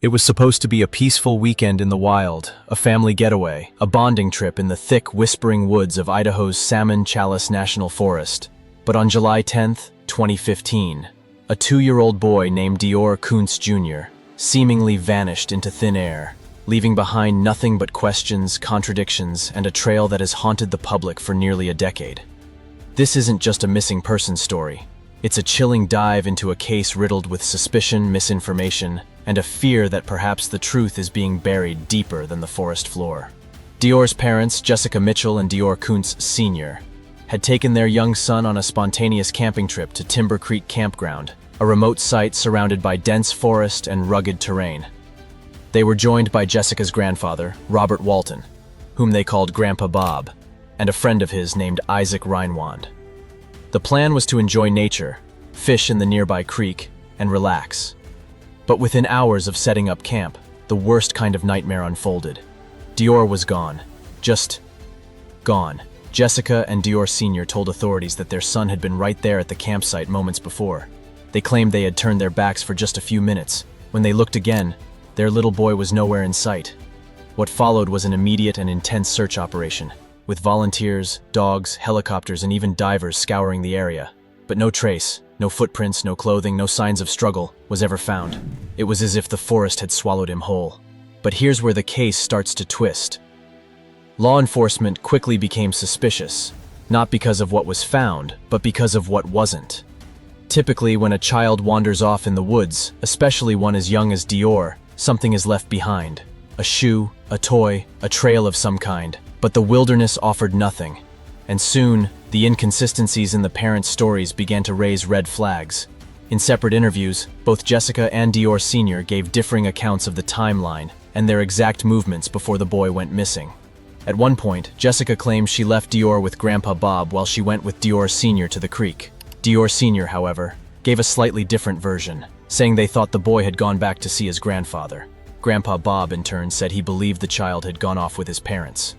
It was supposed to be a peaceful weekend in the wild, a family getaway, a bonding trip in the thick, whispering woods of Idaho's Salmon Chalice National Forest. But on July 10, 2015, a 2-year-old boy named DeOrr Kunz Jr. seemingly vanished into thin air, leaving behind nothing but questions, contradictions, and a trail that has haunted the public for nearly a decade. This isn't just a missing person story. It's a chilling dive into a case riddled with suspicion, misinformation, and a fear that perhaps the truth is being buried deeper than the forest floor. DeOrr's parents, Jessica Mitchell and DeOrr Kunz Sr., had taken their young son on a spontaneous camping trip to Timber Creek Campground, a remote site surrounded by dense forest and rugged terrain. They were joined by Jessica's grandfather, Robert Walton, whom they called Grandpa Bob, and a friend of his named Isaac Reinwand. The plan was to enjoy nature, fish in the nearby creek, and relax. But within hours of setting up camp, the worst kind of nightmare unfolded. DeOrr was gone. Just gone. Jessica and DeOrr Sr. told authorities that their son had been right there at the campsite moments before. They claimed they had turned their backs for just a few minutes. When they looked again, their little boy was nowhere in sight. What followed was an immediate and intense search operation, with volunteers, dogs, helicopters, and even divers scouring the area. But no trace, no footprints, no clothing, no signs of struggle was ever found. It was as if the forest had swallowed him whole. But here's where the case starts to twist. Law enforcement quickly became suspicious, not because of what was found, but because of what wasn't. Typically, when a child wanders off in the woods, especially one as young as DeOrr, something is left behind. A shoe, a toy, a trail of some kind. But the wilderness offered nothing, and soon, the inconsistencies in the parents' stories began to raise red flags. In separate interviews, both Jessica and DeOrr Sr. gave differing accounts of the timeline and their exact movements before the boy went missing. At one point, Jessica claimed she left DeOrr with Grandpa Bob while she went with DeOrr Sr. to the creek. DeOrr Sr., however, gave a slightly different version, saying they thought the boy had gone back to see his grandfather. Grandpa Bob, in turn, said he believed the child had gone off with his parents.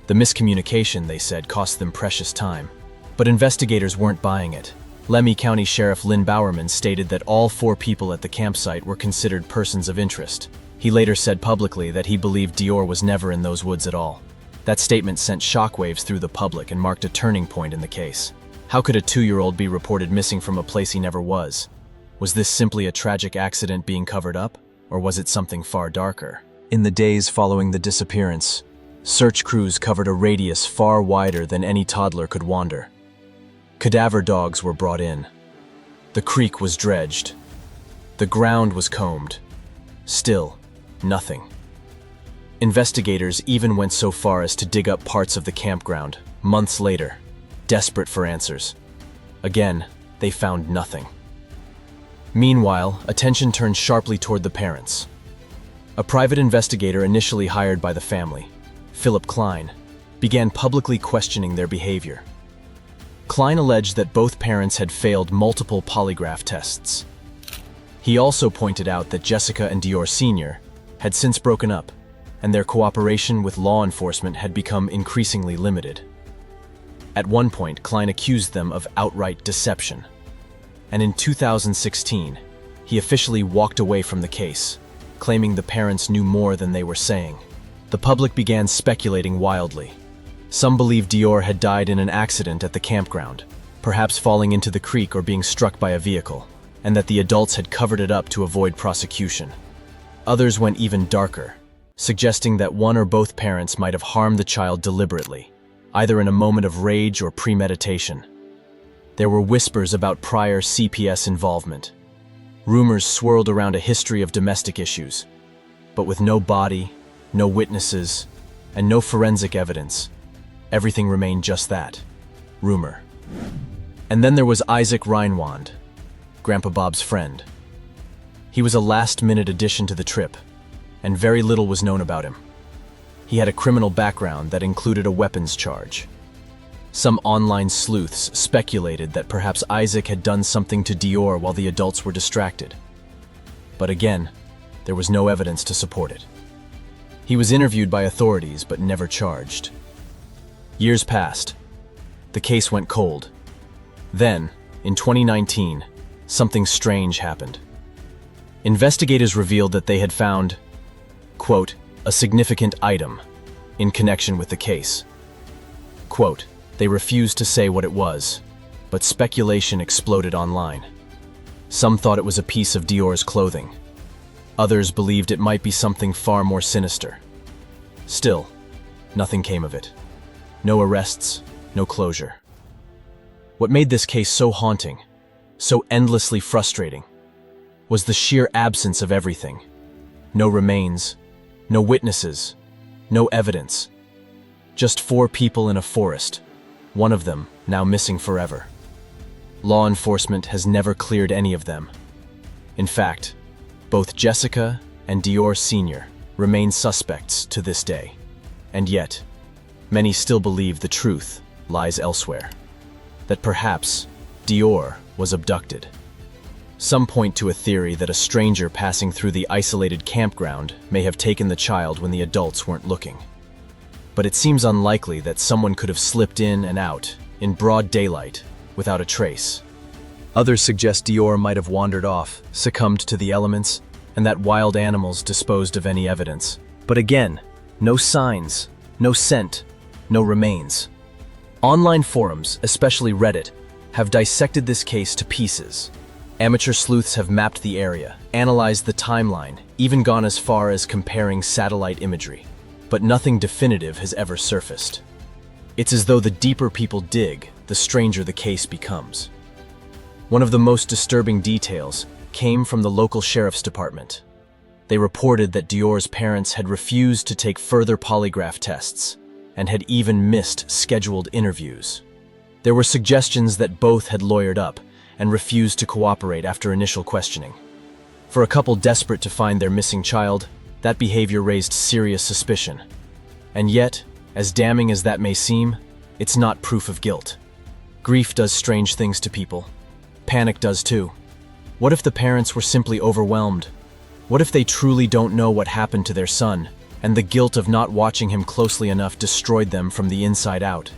The miscommunication, they said, cost them precious time. But investigators weren't buying it. Lemhi County Sheriff Lynn Bowerman stated that all 4 people at the campsite were considered persons of interest. He later said publicly that he believed DeOrr was never in those woods at all. That statement sent shockwaves through the public and marked a turning point in the case. How could a 2-year-old be reported missing from a place he never was? Was this simply a tragic accident being covered up, or was it something far darker? In the days following the disappearance, search crews covered a radius far wider than any toddler could wander. Cadaver dogs were brought in. The creek was dredged. The ground was combed. Still, nothing. Investigators even went so far as to dig up parts of the campground, months later, desperate for answers. Again, they found nothing. Meanwhile, attention turned sharply toward the parents. A private investigator initially hired by the family, Philip Klein, began publicly questioning their behavior. Klein alleged that both parents had failed multiple polygraph tests. He also pointed out that Jessica and DeOrr Sr. had since broken up, and their cooperation with law enforcement had become increasingly limited. At one point, Klein accused them of outright deception. And in 2016, he officially walked away from the case, claiming the parents knew more than they were saying. The public began speculating wildly. Some believed DeOrr had died in an accident at the campground, perhaps falling into the creek or being struck by a vehicle, and that the adults had covered it up to avoid prosecution. Others went even darker, suggesting that one or both parents might have harmed the child deliberately, either in a moment of rage or premeditation. There were whispers about prior CPS involvement. Rumors swirled around a history of domestic issues, but with no body, no witnesses, and no forensic evidence. Everything remained just that, rumor. And then there was Isaac Reinwand, Grandpa Bob's friend. He was a last-minute addition to the trip, and very little was known about him. He had a criminal background that included a weapons charge. Some online sleuths speculated that perhaps Isaac had done something to DeOrr while the adults were distracted. But again, there was no evidence to support it. He was interviewed by authorities but never charged. Years passed. The case went cold. Then, in 2019, something strange happened. Investigators revealed that they had found, quote, a significant item in connection with the case. Quote, they refused to say what it was, but speculation exploded online. Some thought it was a piece of DeOrr's clothing. Others believed it might be something far more sinister. Still, nothing came of it. No arrests, no closure. What made this case so haunting, so endlessly frustrating, was the sheer absence of everything. No remains, no witnesses, no evidence. Just 4 people in a forest, one of them now missing forever. Law enforcement has never cleared any of them. In fact, both Jessica and DeOrr Sr. remain suspects to this day. And yet, many still believe the truth lies elsewhere. That perhaps DeOrr was abducted. Some point to a theory that a stranger passing through the isolated campground may have taken the child when the adults weren't looking. But it seems unlikely that someone could have slipped in and out, in broad daylight, without a trace. Others suggest DeOrr might have wandered off, succumbed to the elements, and that wild animals disposed of any evidence. But again, no signs, no scent, no remains. Online forums, especially Reddit, have dissected this case to pieces. Amateur sleuths have mapped the area, analyzed the timeline, even gone as far as comparing satellite imagery. But nothing definitive has ever surfaced. It's as though the deeper people dig, the stranger the case becomes. One of the most disturbing details came from the local sheriff's department. They reported that DeOrr's parents had refused to take further polygraph tests and had even missed scheduled interviews. There were suggestions that both had lawyered up and refused to cooperate after initial questioning. For a couple desperate to find their missing child, that behavior raised serious suspicion. And yet, as damning as that may seem, it's not proof of guilt. Grief does strange things to people. Panic does too. What if the parents were simply overwhelmed? What if they truly don't know what happened to their son, and the guilt of not watching him closely enough destroyed them from the inside out?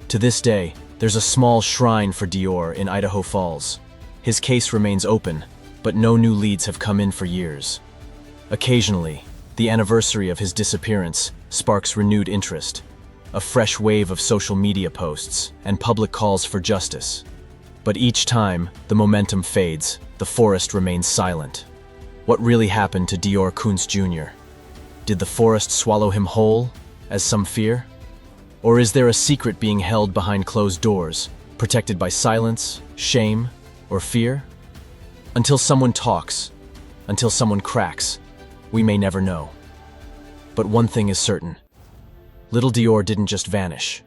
To this day, there's a small shrine for DeOrr in Idaho Falls. His case remains open, but no new leads have come in for years. Occasionally, the anniversary of his disappearance sparks renewed interest, a fresh wave of social media posts and public calls for justice. But each time, the momentum fades, the forest remains silent. What really happened to DeOrr Kunz Jr.? Did the forest swallow him whole, as some fear? Or is there a secret being held behind closed doors, protected by silence, shame, or fear? Until someone talks, until someone cracks, we may never know. But one thing is certain. Little DeOrr didn't just vanish.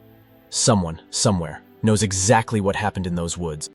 Someone, somewhere, knows exactly what happened in those woods.